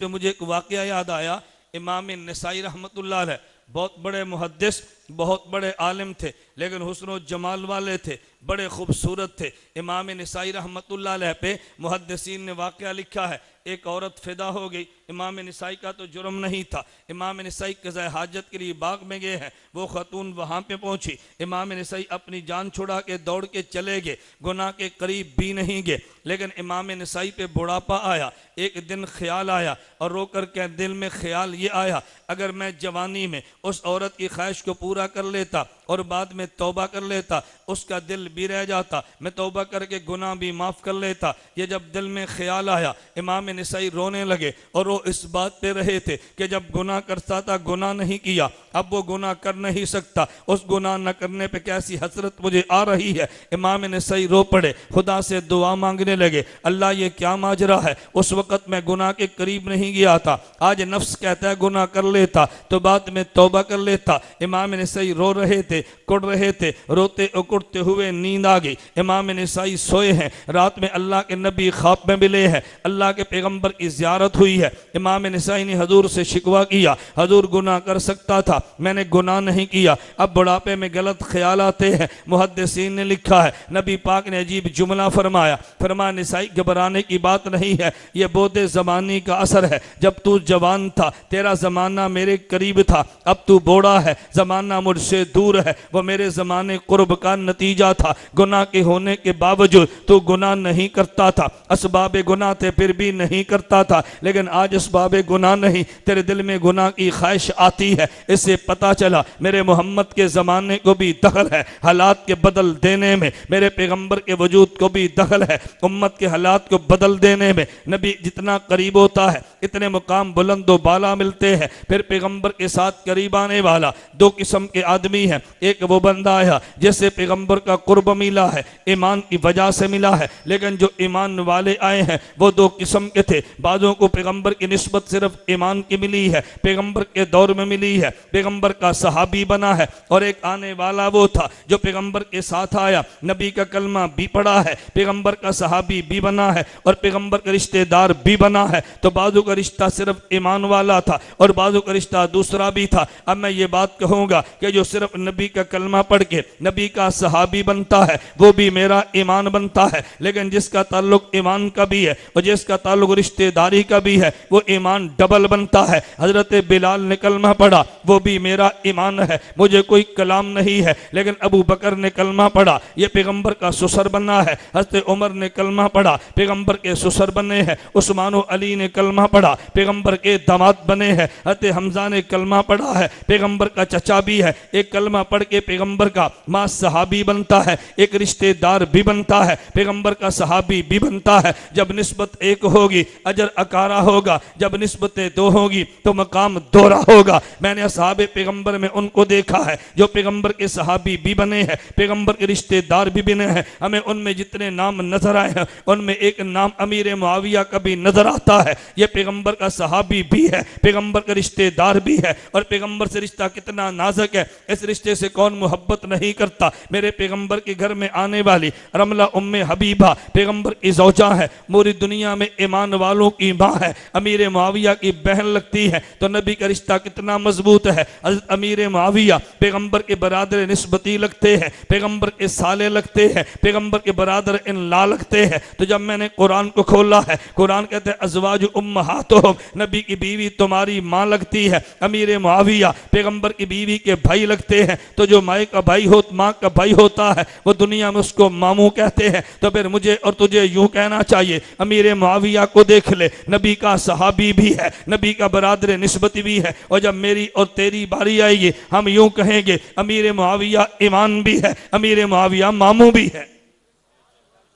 तो मुझे एक वाक़या याद आया। इमाम नसाई रहमतुल्लाह अलैह बहुत बड़े मुहद्दिस, बहुत बड़े आलिम थे, लेकिन हुस्न व जमाल वाले थे, बड़े खूबसूरत थे। इमाम नसाई रहमतुल्लाह अलैह पे मुहद्दिसीन ने वाक़या लिखा है, एक औरत फिदा हो गई। इमाम नसाई का तो जुर्म नहीं था। इमाम नसाई क़ज़ा हाजत के लिए बाग में गए हैं, वो खातून वहाँ पे पहुँची। इमाम नसाई अपनी जान छुड़ा के दौड़ के चले गए, गुनाह के करीब भी नहीं गए। लेकिन इमाम नसाई पे बुढ़ापा आया। एक दिन ख्याल आया और रो कर के दिल में ख्याल ये आया, अगर मैं जवानी में उस औरत की ख्वाहिश को पूरा कर लेता और बाद में तौबा कर लेता, उसका दिल भी रह जाता, मैं तौबा करके गुनाह भी माफ़ कर लेता। ये जब दिल में ख्याल आया, इमाम नसाई रोने लगे। और वो इस बात पे रहे थे कि जब गुनाह करता था गुनाह नहीं किया, अब वो गुनाह कर नहीं सकता, उस गुनाह न करने पे कैसी हसरत मुझे आ रही है। इमाम नसाई रो पड़े, खुदा से दुआ मांगने लगे, अल्लाह ये क्या माजरा है। उस वक़्त मैं गुनाह के करीब नहीं गया था, आज नफ्स कहता है गुनाह कर लेता तो बाद में तौबा कर लेता। इमाम नसाई रो रहे थे, कुड़ रहे थे, रोते उकुड़ते हुए नींद आ गई। इमाम नसाई सोए हैं, रात में अल्लाह के नबी ख्वाब में मिले हैं, अल्लाह के पैगंबर की ज़ियारत हुई है। इमाम नसाई ने हजूर से शिकवा किया, हजूर गुनाह कर सकता था, मैंने गुनाह नहीं किया, अब बुढ़ापे में गलत ख्याल आते हैं। मुहद्दिसीन ने लिखा है, नबी पाक ने अजीब जुमला फरमाया, फरमा नसाई घबराने की बात नहीं है, यह बोधे ज़मानी का असर है। जब तू जवान था तेरा ज़माना मेरे करीब था, अब तू बूढ़ा है ज़माना मुझसे दूर है, वह मेरे ज़माने कुर्ब का नतीजा था। गुनाह के होने के बावजूद तू गुनाह नहीं करता था, असबाब गुनाह थे फिर भी नहीं करता था, लेकिन आज असबाब गुनाह नहीं, तेरे दिल में गुनाह की ख्वाहिश आती है। इससे पता चला मेरे मोहम्मद के ज़माने को भी दखल है, हालात के बदल देने में मेरे पैगंबर के वजूद को भी दखल है, उम्मत के हालात को बदल देने में। नबी जितना करीब होता है इतने मुकाम बुलंद व बाला मिलते हैं। फिर पैगंबर के साथ करीब आने वाला दो किस्म के आदमी हैं, एक वो बंदा आया जिससे पैगंबर का कुर्ब मिला है, ईमान की वजह से मिला है, लेकिन जो ईमान वाले आए हैं वो दो किस्म के थे। बाज़ों को पैगंबर की निस्बत सिर्फ ईमान की मिली है, पैगंबर के दौर में मिली है, पैगंबर का सहाबी बना है। और एक आने वाला वो था जो पैगंबर के साथ आया, नबी का कलमा भी पढ़ा है, पैगंबर का सहाबी भी बना है और पैगंबर का रिश्तेदार भी बना है। तो बाज़ों का रिश्ता सिर्फ ईमान वाला था और बाज़ों का रिश्ता दूसरा भी था। अब मैं ये बात कहूँगा कि जो सिर्फ नबी का कलमा पढ़ के नबी का सहाबी बनता है वो भी मेरा ईमान बनता है, लेकिन जिसका ताल्लुक ईमान का भी है और जिसका ताल्लुक रिश्तेदारी का भी है वो ईमान डबल बनता है। हजरत बिलाल ने कलमा पढ़ा, वो भी मेरा ईमान है, मुझे कोई कलाम नहीं है, लेकिन अबू बकर ने कलमा पढ़ा, ये पैगंबर का ससुर बना है। हजरत उमर ने कलमा पढ़ा, पैगंबर के ससुर बने हैं। उस्मान व अली ने कलमा पढ़ा, पैगंबर के दामाद बने हैं। हजरत हमजा ने कलमा पढ़ा है, पैगंबर का चचा भी है। एक कलमा पढ़ के पैगंबर का मां सहाबी बनता है, एक रिश्तेदार भी बनता है, पैगंबर का सहाबी भी बनता है। जब निस्बत एक होगी अजर अकारा होगा, जब निस्बतें दो होगी तो मकाम दोहरा होगा। मैंने असहाबे पैगंबर में उनको देखा है जो पैगंबर के सहाबी भी बने हैं, पैगंबर के रिश्तेदार भी बने हैं। हमें उनमें जितने नाम नजर आए हैं उनमें एक नाम अमीर मुआविया का भी नजर आता है। यह पैगंबर का सहाबी भी है, पैगंबर का रिश्तेदार भी है। और पैगंबर से रिश्ता कितना नाजुक है, इस रिश्ते से कौन मोहब्बत नहीं करता। मेरे पैगंबर के घर में आने वाली रमला उम्मे हबीबा पैगंबर की ज़ौजा है, पूरी दुनिया में ईमान वालों की माँ है, अमीर मुआविया की बहन लगती है। तो नबी का रिश्ता कितना मजबूत है। अमीर मुआविया पैगंबर के बरादर निस्बती लगते हैं, पैगंबर के साले लगते हैं, पैगंबर के बरादर इनला लगते हैं। तो जब मैंने कुरान को खोला है, कुरान कहते हैं अज़वाजु उम्महातुहुम, नबी की बीवी तुम्हारी माँ लगती है। अमीर मुआविया पैगंबर की बीवी के भाई लगते हैं। तो जो माँ का भाई हो, माँ का भाई होता है वो दुनिया में उसको मामू कहते हैं। तो फिर मुझे और तुझे यूं कहना चाहिए, अमीर मुआविया को देख ले, नबी का सहाबी भी है, नबी का बरादर निस्बती भी है। और जब मेरी और तेरी बारी आएगी हम यूं कहेंगे अमीर मुआविया ईमान भी है, अमीर मुआविया मामू भी है,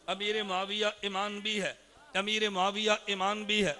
अमीर मुआविया ईमान भी है, अमीर मुआविया ईमान भी है।